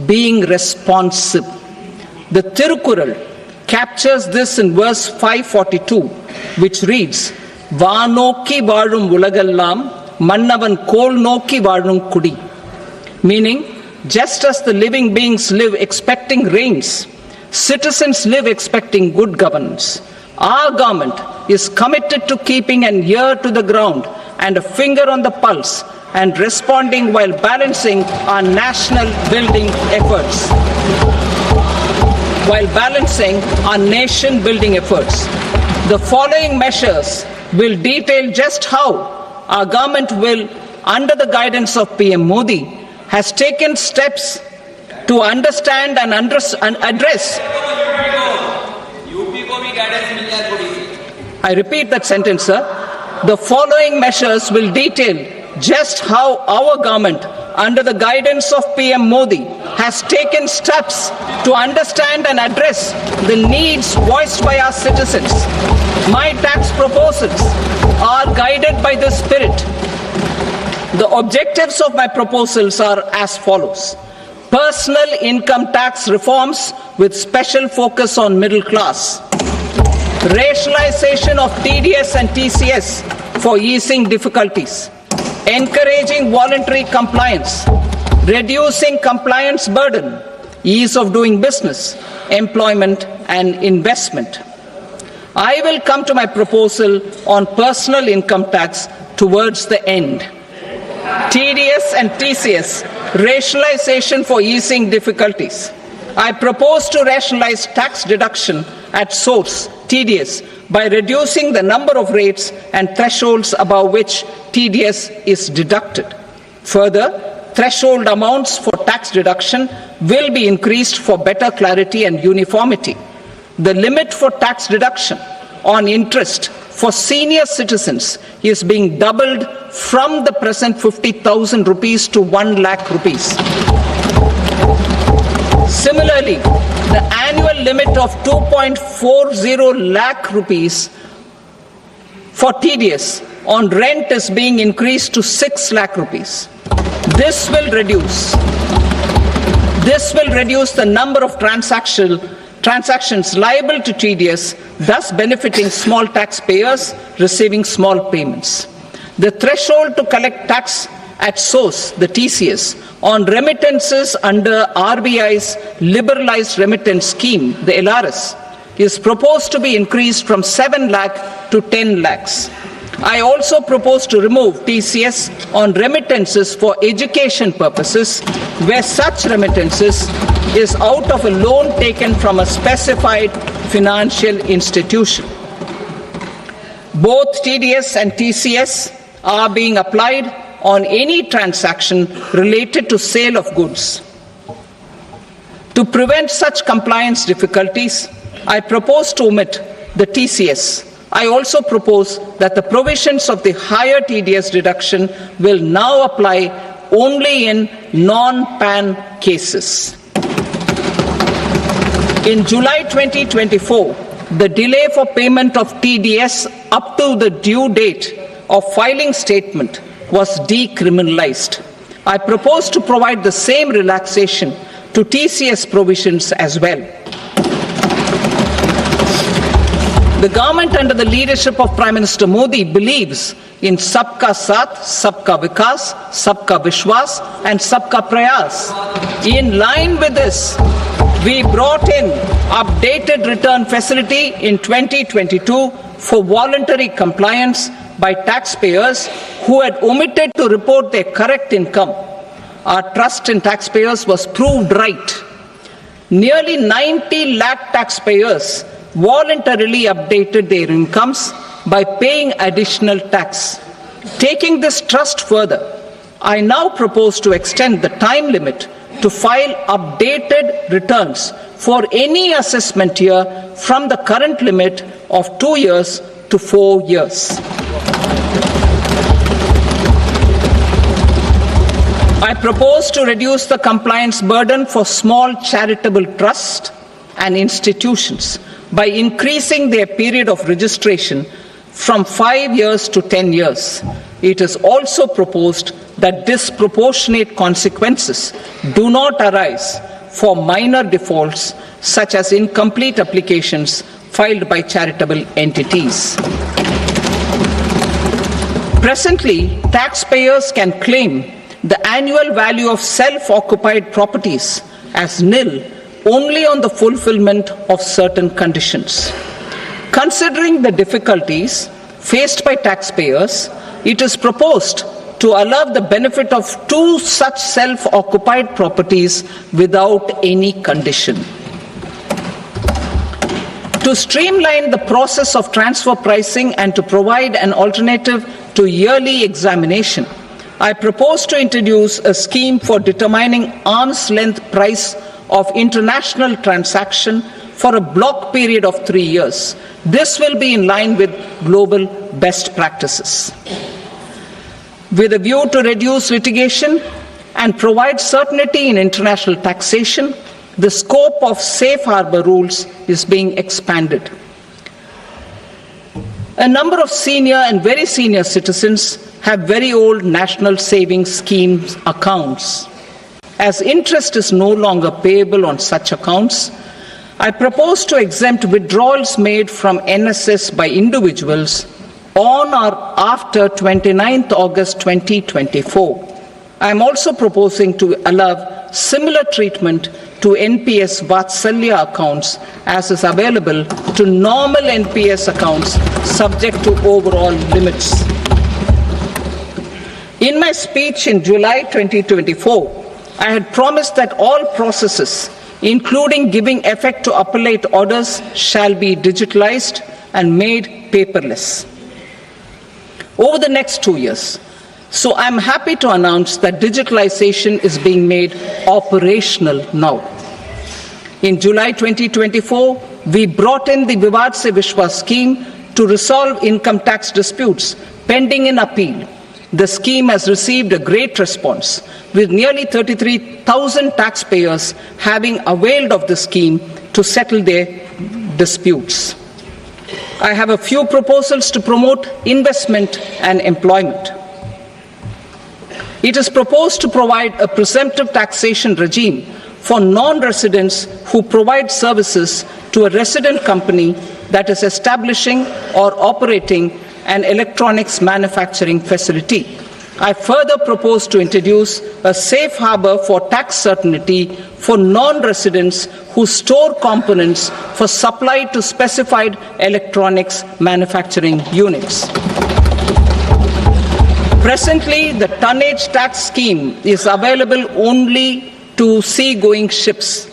being responsive. The Tirukural captures this in verse 542, which reads, Vaanokki vaazhum ulagallam mannavan kol nokki vaazhum kudi. Meaning, just as the living beings live expecting rains, citizens live expecting good governance. Our government is committed to keeping an ear to the ground and a finger on the pulse and responding while balancing our national building efforts. The following measures will detail just how our government will, under the guidance of PM Modi, has taken steps to understand and address. I repeat that sentence, sir. The following measures will detail just how our government, under the guidance of PM Modi, has taken steps to understand and address the needs voiced by our citizens. My tax proposals are guided by this spirit. The objectives of my proposals are as follows. Personal income tax reforms with special focus on middle class. Rationalization of TDS and TCS for easing difficulties. Encouraging voluntary compliance. Reducing compliance burden. Ease of doing business. Employment and investment. I will come to my proposal on personal income tax towards the end. TDS and TCS, rationalization for easing difficulties. I propose to rationalize tax deduction at source, TDS, by reducing the number of rates and thresholds above which TDS is deducted. Further, threshold amounts for tax deduction will be increased for better clarity and uniformity. The limit for tax deduction on interest for senior citizens is being doubled from the present 50,000 rupees to 1 lakh rupees. Similarly, the annual limit of 2.40 lakh rupees for TDS on rent is being increased to 6 lakh rupees. This will reduce the number of transactions liable to TDS, thus benefiting small taxpayers receiving small payments. The threshold to collect tax at source, the TCS, on remittances under RBI's liberalized remittance scheme, the LRS, is proposed to be increased from 7 lakh to 10 lakhs. I also propose to remove TCS on remittances for education purposes, where such remittances is out of a loan taken from a specified financial institution. Both TDS and TCS are being applied on any transaction related to sale of goods. To prevent such compliance difficulties, I propose to omit the TCS. I also propose that the provisions of the higher TDS deduction will now apply only in non-PAN cases. In July 2024, the delay for payment of TDS up to the due date of filing statement was decriminalized. I propose to provide the same relaxation to TCS provisions as well. The government under the leadership of Prime Minister Modi believes in Sabka Saath, Sabka Vikas, Sabka Vishwas and Sabka Prayas. In line with this, we brought in updated return facility in 2022 for voluntary compliance by taxpayers who had omitted to report their correct income. Our trust in taxpayers was proved right. Nearly 90 lakh taxpayers voluntarily updated their incomes by paying additional tax. Taking this trust further, I now propose to extend the time limit to file updated returns for any assessment year from the current limit of 2 years to 4 years. I propose to reduce the compliance burden for small charitable trusts and institutions by increasing their period of registration from 5 years to 10 years. It is also proposed that disproportionate consequences do not arise for minor defaults such as incomplete applications filed by charitable entities. Presently, taxpayers can claim the annual value of self-occupied properties as nil only on the fulfillment of certain conditions. Considering the difficulties faced by taxpayers, it is proposed to allow the benefit of 2 such self-occupied properties without any condition. To streamline the process of transfer pricing and to provide an alternative to yearly examination, I propose to introduce a scheme for determining arm's length price of international transaction for a block period of 3 years. This will be in line with global best practices. With a view to reduce litigation and provide certainty in international taxation, the scope of safe harbor rules is being expanded. A number of senior and very senior citizens have very old national savings schemes accounts. As interest is no longer payable on such accounts, I propose to exempt withdrawals made from NSS by individuals on or after 29th August 2024. I am also proposing to allow similar treatment to NPS Vatsalya accounts as is available to normal NPS accounts subject to overall limits. In my speech in July 2024, I had promised that all processes, including giving effect to appellate orders, shall be digitalized and made paperless over the next 2 years. So I'm happy to announce that digitalization is being made operational now. In July 2024, we brought in the Vivad Se Vishwas scheme to resolve income tax disputes pending in appeal. The scheme has received a great response, with nearly 33,000 taxpayers having availed of the scheme to settle their disputes. I have a few proposals to promote investment and employment. It is proposed to provide a presumptive taxation regime for non-residents who provide services to a resident company that is establishing or operating an electronics manufacturing facility. I further propose to introduce a safe harbor for tax certainty for non-residents who store components for supply to specified electronics manufacturing units. Presently, the tonnage tax scheme is available only to sea-going ships.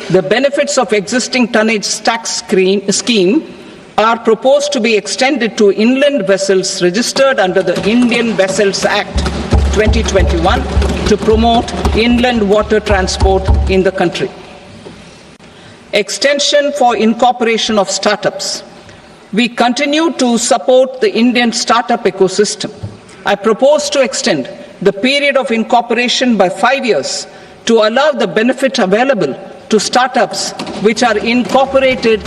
The benefits of existing tonnage tax scheme are proposed to be extended to inland vessels registered under the Indian Vessels Act 2021 to promote inland water transport in the country. Extension for incorporation of startups. We continue to support the Indian startup ecosystem. I propose to extend the period of incorporation by 5 years to allow the benefit available to startups which are incorporated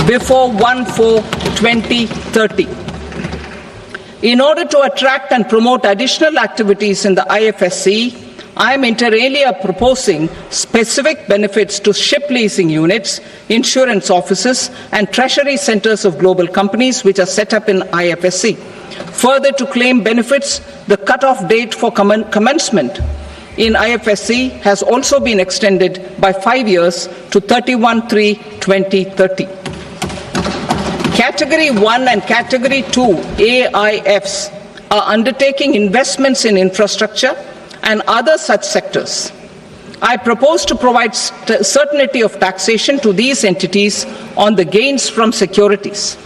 before 1/4/2030. In order to attract and promote additional activities in the IFSC, I am inter alia proposing specific benefits to ship leasing units, insurance offices, and treasury centers of global companies which are set up in IFSC. Further, to claim benefits, the cut-off date for commencement in IFSC has also been extended by 5 years to 31/3/2030. Category 1 and Category 2 AIFs are undertaking investments in infrastructure and other such sectors. I propose to provide certainty of taxation to these entities on the gains from securities,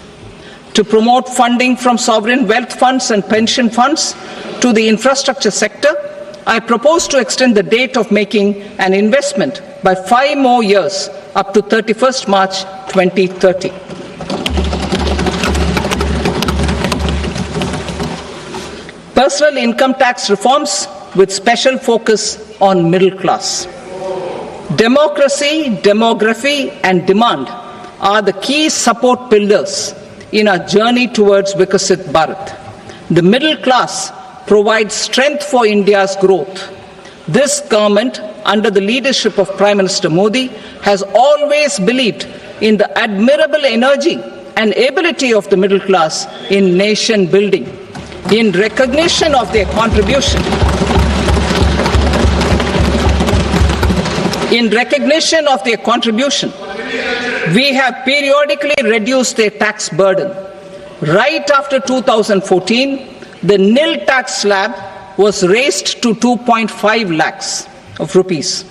to promote funding from sovereign wealth funds and pension funds to the infrastructure sector. I propose to extend the date of making an investment by 5 more years up to 31st March 2030. Personal income tax reforms with special focus on middle class. Democracy, demography, and demand are the key support pillars in our journey towards Vikasit Bharat. The middle class provides strength for India's growth. This government, under the leadership of Prime Minister Modi, has always believed in the admirable energy and ability of the middle class in nation building. In recognition of their contribution, we have periodically reduced their tax burden. Right after 2014, the nil tax slab was raised to 2.5 lakhs of rupees.